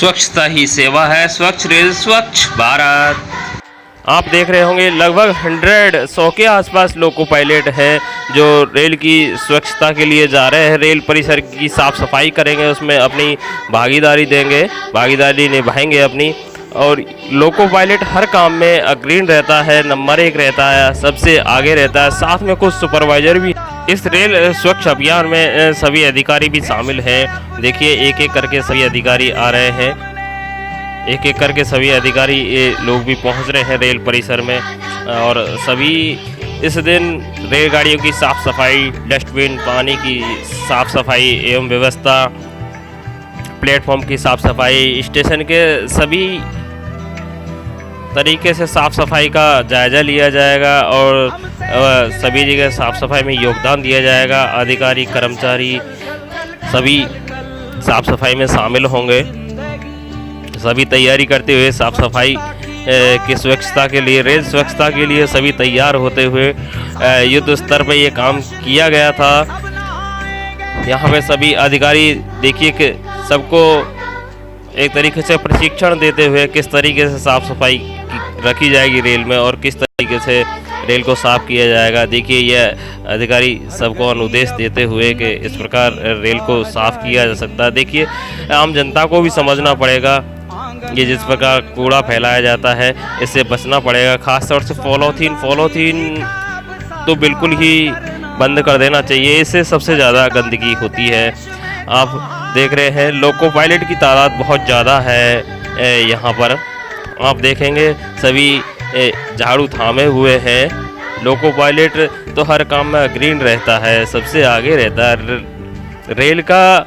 स्वच्छता ही सेवा है, स्वच्छ रेल स्वच्छ भारत। आप देख रहे होंगे लगभग 100 के आसपास लोको पायलट हैं जो रेल की स्वच्छता के लिए जा रहे हैं। रेल परिसर की साफ सफाई करेंगे, उसमें अपनी भागीदारी देंगे, भागीदारी निभाएंगे अपनी। और लोको पायलट हर काम में अग्रणी रहता है, नंबर 1 रहता है, सबसे आगे रहता है। साथ में कुछ सुपरवाइजर भी इस रेल स्वच्छ अभियान में सभी अधिकारी भी शामिल हैं। देखिए एक एक करके सभी अधिकारी आ रहे हैं, एक एक करके सभी अधिकारी ये लोग भी पहुंच रहे हैं रेल परिसर में। और सभी इस दिन रेलगाड़ियों की साफ सफाई, डस्टबिन, पानी की साफ सफाई एवं व्यवस्था, प्लेटफॉर्म की साफ सफाई, स्टेशन के सभी तरीके से साफ सफाई का जायज़ा लिया जाएगा और सभी जगह साफ सफाई में योगदान दिया जाएगा। अधिकारी, कर्मचारी सभी साफ सफाई में शामिल होंगे, सभी तैयारी करते हुए साफ सफाई की स्वच्छता के लिए, रेल स्वच्छता के लिए सभी तैयार होते हुए युद्ध स्तर पर ये काम किया गया था। यहाँ पे सभी अधिकारी देखिए कि सबको एक तरीके से प्रशिक्षण देते हुए किस तरीके से साफ सफाई रखी जाएगी रेल में और किस तरीके से रेल को साफ किया जाएगा। देखिए यह अधिकारी सबको अनुदेश देते हुए कि इस प्रकार रेल को साफ किया जा सकता है। देखिए आम जनता को भी समझना पड़ेगा, ये जिस प्रकार कूड़ा फैलाया जाता है इससे बचना पड़ेगा। खासतौर से पॉलीथीन तो बिल्कुल ही बंद कर देना चाहिए, इससे सबसे ज़्यादा गंदगी होती है। आप देख रहे हैं लोको पायलट की तादाद बहुत ज़्यादा है यहाँ पर। आप देखेंगे सभी झाड़ू थामे हुए हैं। लोको पायलट तो हर काम में अग्रणी रहता है, सबसे आगे रहता है। रेल का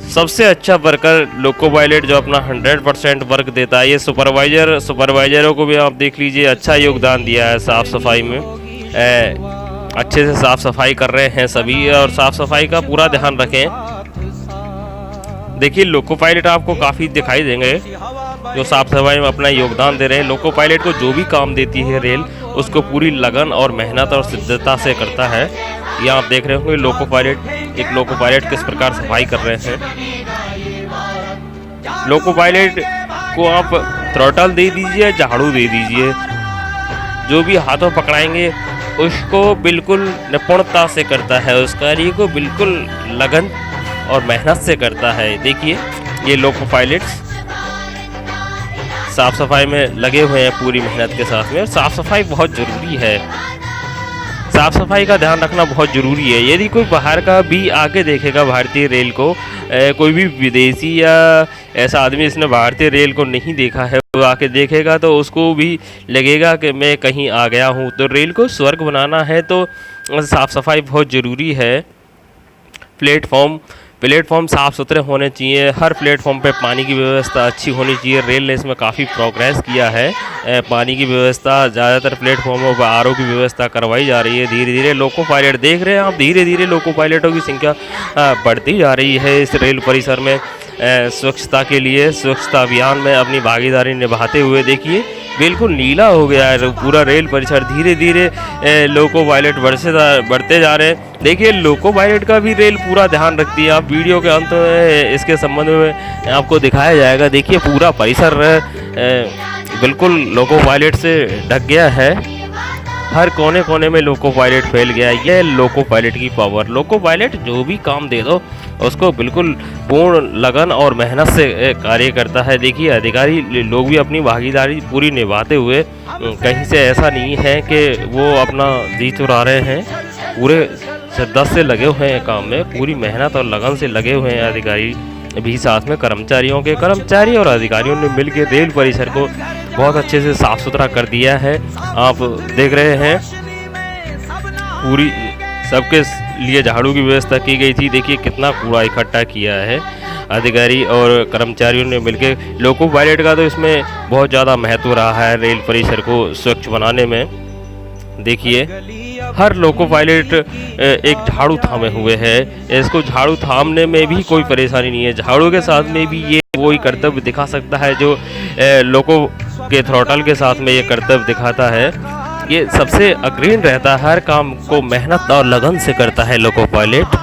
सबसे अच्छा वर्कर लोको पायलट जो अपना 100% वर्क देता है। ये सुपरवाइजरों को भी आप देख लीजिए, अच्छा योगदान दिया है साफ़ सफाई में। अच्छे से साफ़ सफाई कर रहे हैं सभी और साफ़ सफाई का पूरा ध्यान रखें। देखिए लोको पायलट आपको काफ़ी दिखाई देंगे जो साफ़ सफाई में अपना योगदान दे रहे हैं। लोको पायलट को जो भी काम देती है रेल, उसको पूरी लगन और मेहनत और सिद्धता से करता है। ये आप देख रहे होंगे एक लोको पायलट किस प्रकार सफाई कर रहे हैं। लोको पायलट को आप थ्रॉटल दे दीजिए, झाड़ू दे दीजिए, जो भी हाथों पकड़ाएंगे उसको बिल्कुल निपुणता से करता है, उस कार्य को बिल्कुल लगन और मेहनत से करता है। देखिए ये लोको पायलट्स साफ़ सफाई में लगे हुए हैं पूरी मेहनत के साथ में। और साफ़ सफाई बहुत ज़रूरी है, साफ़ सफाई का ध्यान रखना बहुत ज़रूरी है। यदि कोई बाहर का भी आके देखेगा भारतीय रेल को, कोई भी विदेशी या ऐसा आदमी जिसने भारतीय रेल को नहीं देखा है, वो आके देखेगा तो उसको भी लगेगा कि मैं कहीं आ गया हूँ। तो रेल को स्वर्ग बनाना है तो साफ़ सफाई बहुत ज़रूरी है। प्लेटफॉर्म साफ़ सुथरे होने चाहिए, हर प्लेटफॉर्म पे पानी की व्यवस्था अच्छी होनी चाहिए। रेल ने इसमें काफ़ी प्रोग्रेस किया है। पानी की व्यवस्था ज़्यादातर प्लेटफॉर्मों पर आरओ की व्यवस्था करवाई जा रही है। धीरे धीरे लोको पायलट देख रहे हैं आप, धीरे धीरे लोको पायलटों की संख्या बढ़ती जा रही है इस रेल परिसर में। स्वच्छता के लिए, स्वच्छता अभियान में अपनी भागीदारी निभाते हुए देखिए बिल्कुल नीला हो गया है पूरा रेल परिसर। धीरे धीरे लोको पायलट बढ़ते जा रहे हैं। देखिए लोको पायलट का भी रेल पूरा ध्यान रखती है। आप वीडियो के अंत में इसके संबंध में आपको दिखाया जाएगा। देखिए पूरा परिसर बिल्कुल लोको पायलट से ढक गया है, हर कोने कोने में लोको पायलट फैल गया है। यह लोको पायलट की पावर। लोको पायलट जो भी काम दे दो उसको बिल्कुल पूर्ण लगन और मेहनत से कार्य करता है। देखिए अधिकारी लोग भी अपनी भागीदारी पूरी निभाते हुए, कहीं से ऐसा नहीं है कि वो अपना जी चुरा रहे हैं, पूरे शिद्दत से लगे हुए हैं काम में, पूरी मेहनत और लगन से लगे हुए हैं अधिकारी भी। साथ में कर्मचारी और अधिकारियों ने मिलकर रेल परिसर को बहुत अच्छे से साफ सुथरा कर दिया है। आप देख रहे हैं पूरी सबके लिए झाड़ू की व्यवस्था की गई थी। देखिए कितना कूड़ा इकट्ठा किया है अधिकारी और कर्मचारियों ने मिलकर। लोको पायलट का तो इसमें बहुत ज़्यादा महत्व रहा है रेल परिसर को स्वच्छ बनाने में। देखिए हर लोको पायलट एक झाड़ू थामे हुए है, इसको झाड़ू थामने में भी कोई परेशानी नहीं है। झाड़ू के साथ में भी ये वही कर्तव्य दिखा सकता है जो लोको के थ्रॉटल के साथ में ये कर्तव्य दिखाता है। ये सबसे अग्रणी रहता है, हर काम को मेहनत और लगन से करता है लोको पायलट।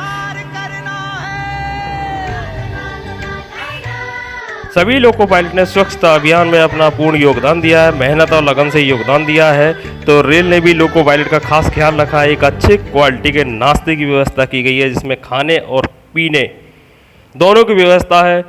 सभी लोको पायलट ने स्वच्छता अभियान में अपना पूर्ण योगदान दिया है, मेहनत और लगन से योगदान दिया है। तो रेल ने भी लोको पायलट का खास ख्याल रखा है। एक अच्छे क्वालिटी के नाश्ते की व्यवस्था की गई है, जिसमें खाने और पीने दोनों की व्यवस्था है।